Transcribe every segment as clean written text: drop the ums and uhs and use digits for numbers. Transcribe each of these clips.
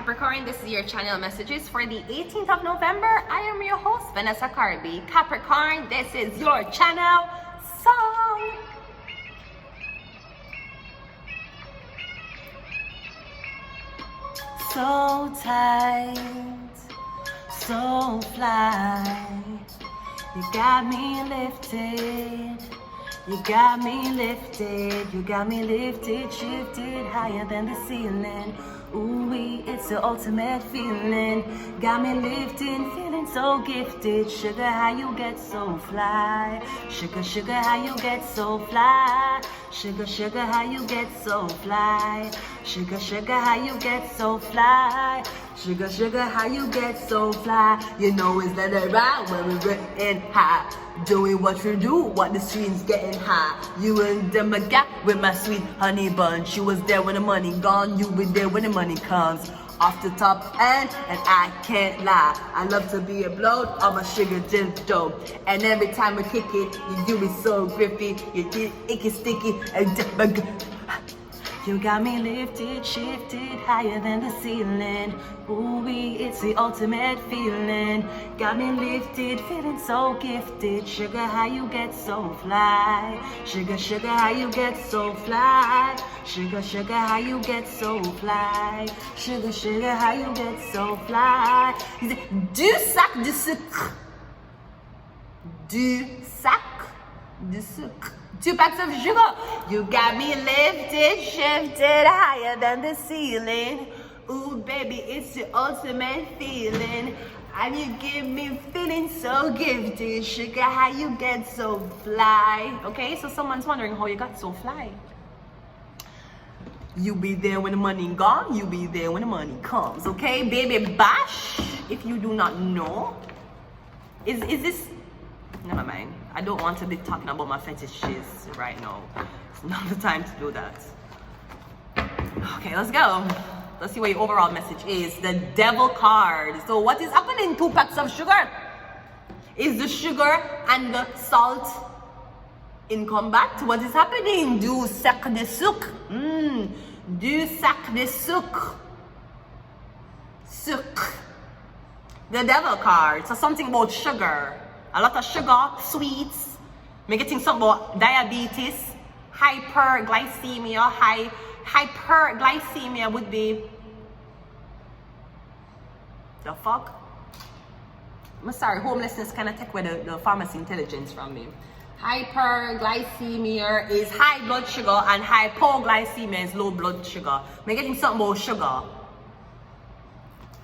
Capricorn, this is your channel messages for the 18th of November. I am your host, Vanessa Carby. Capricorn, this is your channel song. So tight, so fly, you got me lifted. You got me lifted, you got me lifted, shifted higher than the ceiling. Ooh-wee, it's the ultimate feeling. Got me lifted, feeling so gifted. Sugar, how you get so fly. Sugar, sugar, how you get so fly. Sugar, sugar, how you get so fly. Sugar, sugar, how you get so fly. Sugar, sugar, how you get so fly. You know it's let it ride when we're getting high. Doing what you do, what the streets getting high. You and them a gap with my sweet honey bunch. You was there when the money gone, you be there when the money comes. Off the top and I can't lie. I love to be a bloat of a sugar just dope. And every time I kick it, you do it so grippy. You get icky sticky and you got me lifted, shifted higher than the ceiling. Ooh-wee, it's the ultimate feeling. Got me lifted, feeling so gifted. Sugar, how you get so fly. Sugar, sugar, how you get so fly. Sugar, sugar, how you get so fly. Sugar, sugar, how you get so fly. Du sac de sucre. Du sac de sucre. 2 packs of sugar. You got me lifted, shifted higher than the ceiling. Ooh, baby, it's the ultimate feeling. And you give me feeling so gifted. Sugar, how you get so fly. Okay, so someone's wondering how you got so fly. You be there when the money gone. You be there when the money comes. Okay, baby bash. If you do not know, is this? Never mind. I don't want to be talking about my fetishes right now. It's not the time to do that. Okay, let's go. Let's see what your overall message is. The devil card. So what is happening? 2 packs of sugar. Is the sugar and the salt in combat? What is happening? Du sac de sucre. Du sac de sucre. Sucre. The devil card. So something about sugar. A lot of sugar, sweets. I'm getting something about diabetes, hyperglycemia. Hyperglycemia would be the fuck? I'm sorry, homelessness kind of take away the pharmacy intelligence from me. Hyperglycemia is high blood sugar and hypoglycemia is low blood sugar. I'm getting something about sugar.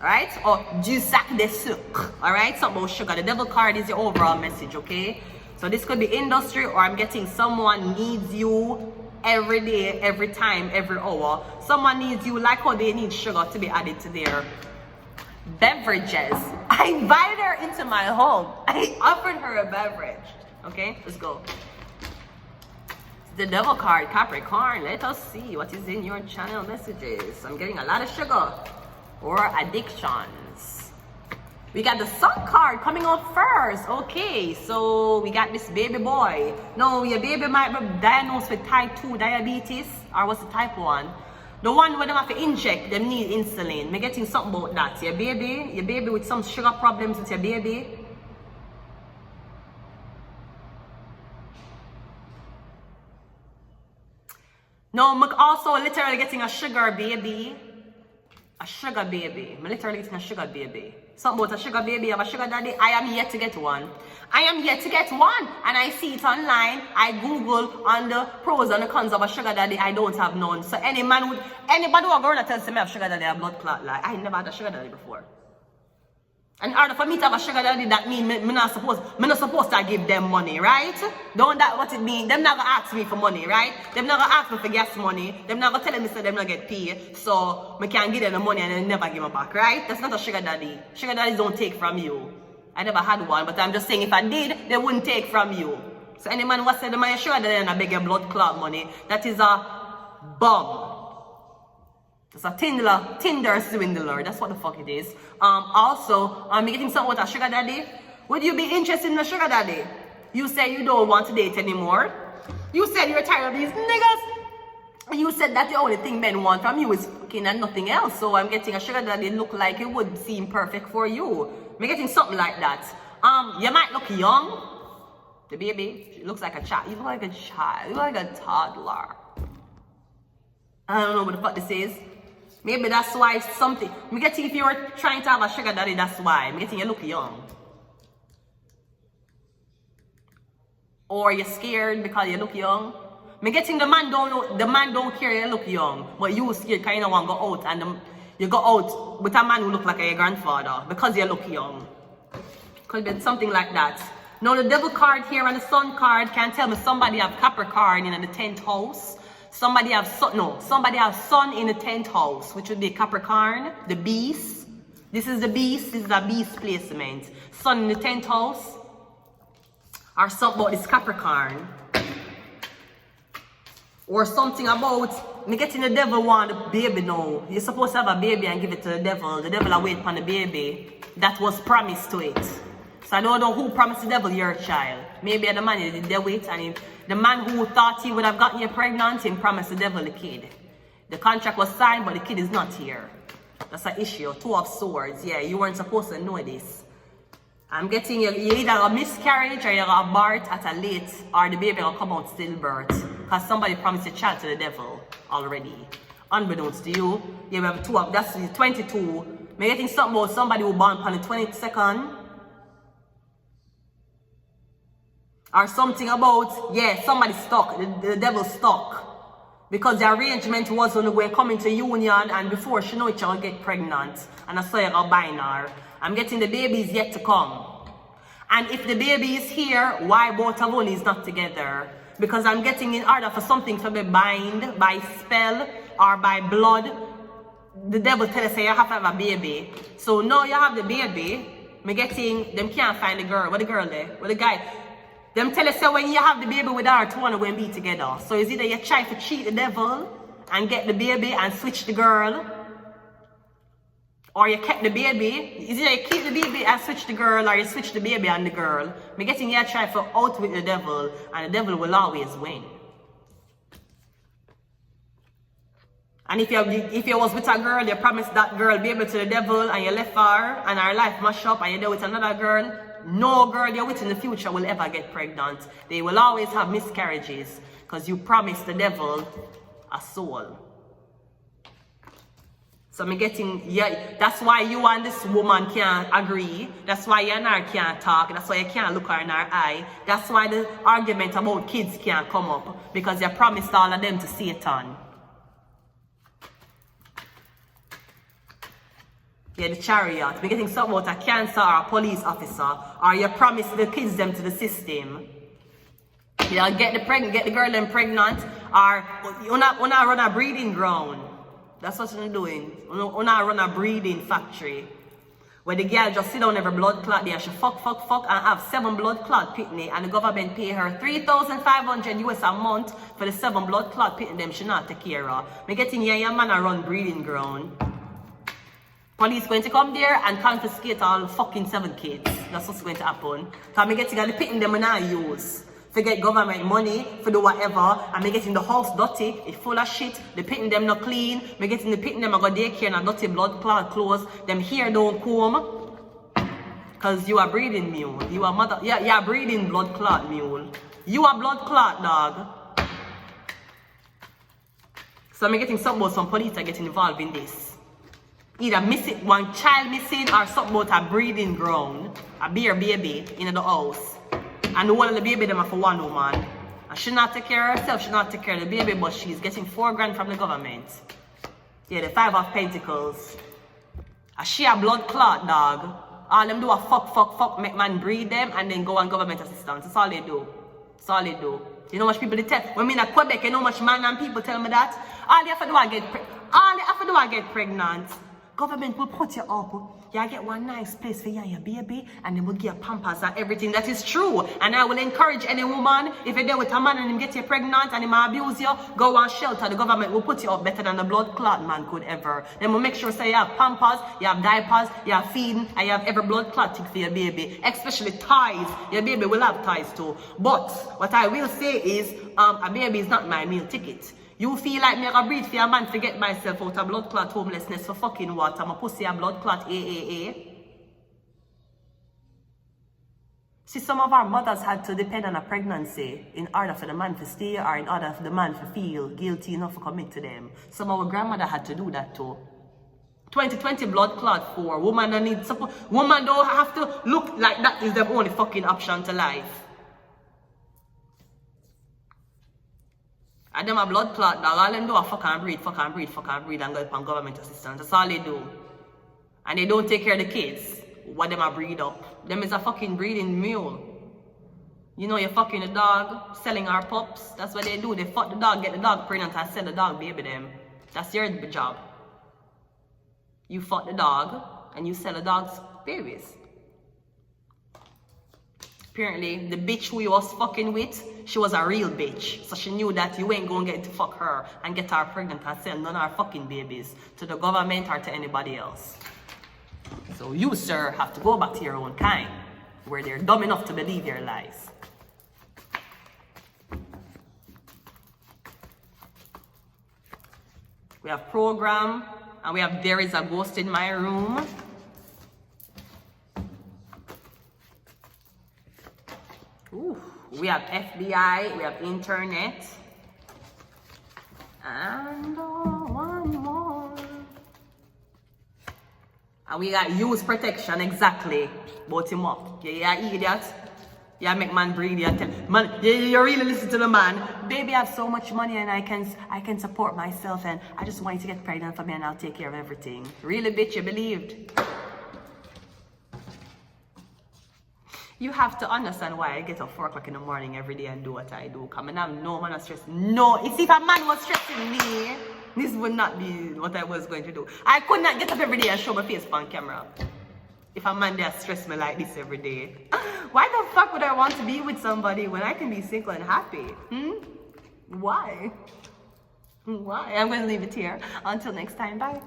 Alright? Or du sac de sucre. Alright? Something about sugar. The devil card is your overall message, okay? So this could be industry, or I'm getting someone needs you every day, every time, every hour. Someone needs you like how they need sugar to be added to their beverages. I invited her into my home. I offered her a beverage. Okay? Let's go. The devil card, Capricorn. Let us see what is in your channel messages. I'm getting a lot of sugar. Or addictions. We got the sun card coming out first. Okay, so we got this baby boy. No, your baby might be diagnosed with type 2 diabetes, or what's the type 1? The one where they have to inject, they need insulin. I'm getting something about that. Your baby with some sugar problems with your baby. No, I'm also literally getting a sugar baby. A sugar baby. I'm literally getting a sugar baby. Something about a sugar baby, you have a sugar daddy. I am yet to get one. I am yet to get one. And I see it online. I Google on the pros and the cons of a sugar daddy. I don't have none. So anybody who are going to tell me I have sugar daddy, I have blood clot. Like, I never had a sugar daddy before. And in order for me to have a sugar daddy, that means I'm not supposed to give them money, right? Don't that what it mean? Them not gonna ask me for money, right? Them not gonna ask me for gas money. Them not gonna tell me so them not get paid. So I can't give them the money and then never give them back, right? That's not a sugar daddy. Sugar daddies don't take from you. I never had one, but I'm just saying if I did, they wouldn't take from you. So any man who said my sugar daddy and I beg your blood clot money, that is a bum. It's a Tinder swindler. That's what the fuck it is. Also, I'm getting something with a sugar daddy. Would you be interested in a sugar daddy? You say you don't want to date anymore. You said you're tired of these niggas. You said that the only thing men want from you is looking and nothing else. So I'm getting a sugar daddy look like it would seem perfect for you. I'm getting something like that. You might look young. The baby, she looks like a child. You look like a child. You look like a toddler. I don't know what the fuck this is. Maybe that's why something. I'm getting if you were trying to have a sugar daddy, that's why. I'm getting you look young. Or you're scared because you look young. I'm getting the man don't care you look young, but you scared because you don't want to go out and you go out with a man who look like your grandfather because you look young. Could be something like that. Now the devil card here and the sun card can tell me somebody have Capricorn in the 10th house. Somebody have sun in the 10th house, which would be Capricorn, the beast. This is the beast, this is a beast placement. Sun in the 10th house. Or something about this Capricorn. Or something about me getting the devil want the baby now. You're supposed to have a baby and give it to the devil. The devil will wait upon the baby that was promised to it. So I don't know who promised the devil your child. Maybe the man did the wait, and the man who thought he would have gotten you pregnant, he promised the devil the kid. The contract was signed, but the kid is not here. That's an issue. 2 of Swords. Yeah, you weren't supposed to know this. I'm getting you either a miscarriage or you abort at a late, or the baby will come out stillbirth. Because somebody promised a child to the devil already. Unbeknownst to you, you have 2 of, that's 22. I'm getting something about somebody who born on the 22nd. Or something about, yeah, somebody stuck, the devil stuck. Because the arrangement was when we're coming to union and before she know it, she'll get pregnant. And I saw you go buying her. I'm getting the baby is yet to come. And if the baby is here, why both of them is not together? Because I'm getting in order for something to be bind by spell or by blood. The devil tell us say you have to have a baby. So now you have the baby. I'm getting, them can't find the girl. What the girl there? What the guy? Them tell us say when you have the baby with her, 2 of them be together. So it's either you try to cheat the devil and get the baby and switch the girl. Or you kept the baby. It's either you keep the baby and switch the girl, or you switch the baby and the girl. I'm getting you try to out with the devil, and the devil will always win. And if you was with a girl, you promised that girl baby to the devil, and you left her, and her life mash up, and you're there with another girl, no girl you're with in the future will ever get pregnant. They will always have miscarriages, because you promised the devil a soul. So I'm getting, yeah, that's why you and this woman can't agree. That's why you and her can't talk. That's why you can't look her in her eye. That's why the argument about kids can't come up. Because you promised all of them to Satan. Yeah, the chariot. We're getting something about a cancer or a police officer. Or you promised the kids them to the system. You'll get the girl them pregnant. Or you're not run a breeding ground. That's what you're doing. You not run a breeding factory. Where the girl just sit down every blood clot there. She fuck and have 7 blood clot pitney. And the government pay her $3,500 US a month for the 7 blood clot pitney them she not take care of. Me getting your man a run breeding ground. Police going to come there and confiscate all fucking 7 kids. That's what's going to happen. Because me getting the pitney them and I use. To get government money, for do whatever, and me getting the house dirty, it's full of shit, the pitting them not clean, me getting the pitting them I go daycare and a dirty blood clot clothes, them hair don't comb. Cause you are breeding mule. You are mother, yeah, you are breeding blood clot mule. You are blood clot dog. So I'm getting something about some police are getting involved in this. Either missing, one child missing, or something about a breeding ground, a bear baby in the house. And the one of the baby them are for one woman. And she not take care of herself, she not take care of the baby, but she's getting $4 grand from the government. Yeah, the 5 of Pentacles. And she a blood clot dog. All them do a fuck, make man breed them and then go on government assistance. That's all they do. That's all they do. You know how much people they tell? When me in Quebec, you know how much man and people tell me that? All they have to do is get pregnant. Government will put you up. You get one nice place for you and your baby, and they will give you pampers and everything. That is true. And I will encourage any woman, if you're there with a man and him get you pregnant and he might abuse you, go on shelter. The government will put you up better than the blood clot man could ever. They will make sure say you have pampers, you have diapers, you have feeding, and you have every blood clot tick for your baby. Especially ties. Your baby will have ties too. But what I will say is, a baby is not my meal ticket. You feel like me gonna breathe for a man to get myself out of blood clot homelessness for fucking what? I'm a pussy a blood clot AAA. See, some of our mothers had to depend on a pregnancy in order for the man to stay or in order for the man to feel guilty enough to commit to them. Some of our grandmother had to do that too. 2020 blood clot for woman that need support. Woman don't have to look like that is the only fucking option to life. And them a blood clot dog, all them do a fucking breathe and go up on government assistance. That's all they do. And they don't take care of the kids. What them a breed up. Them is a fucking breeding mule. You know, you're fucking a dog, selling our pups. That's what they do. They fuck the dog, get the dog pregnant, and sell the dog baby them. That's your job. You fuck the dog, and you sell the dog's babies. Apparently, the bitch who you was fucking with, she was a real bitch. So she knew that you ain't gonna get to fuck her and get her pregnant and sell none of her fucking babies to the government or to anybody else. So you, sir, have to go back to your own kind, where they're dumb enough to believe your lies. We have program, and we have there is a ghost in my room. Ooh, we have FBI, we have internet, and one more. And we got use protection, exactly. Bout him up. Yeah, idiot. Yeah, make man breathe. Yeah, man, you really listen to the man. Baby, I have so much money and I can support myself and I just want you to get pregnant for me and I'll take care of everything. Really, bitch, you believed. You have to understand why I get up 4 o'clock in the morning every day and do what I do. Come and have no man of stress. No, it's if a man was stressing me, this would not be what I was going to do. I could not get up every day and show my face on camera. If a man there stress me like this every day. Why the fuck would I want to be with somebody when I can be single and happy? Why? Why? I'm going to leave it here. Until next time, bye.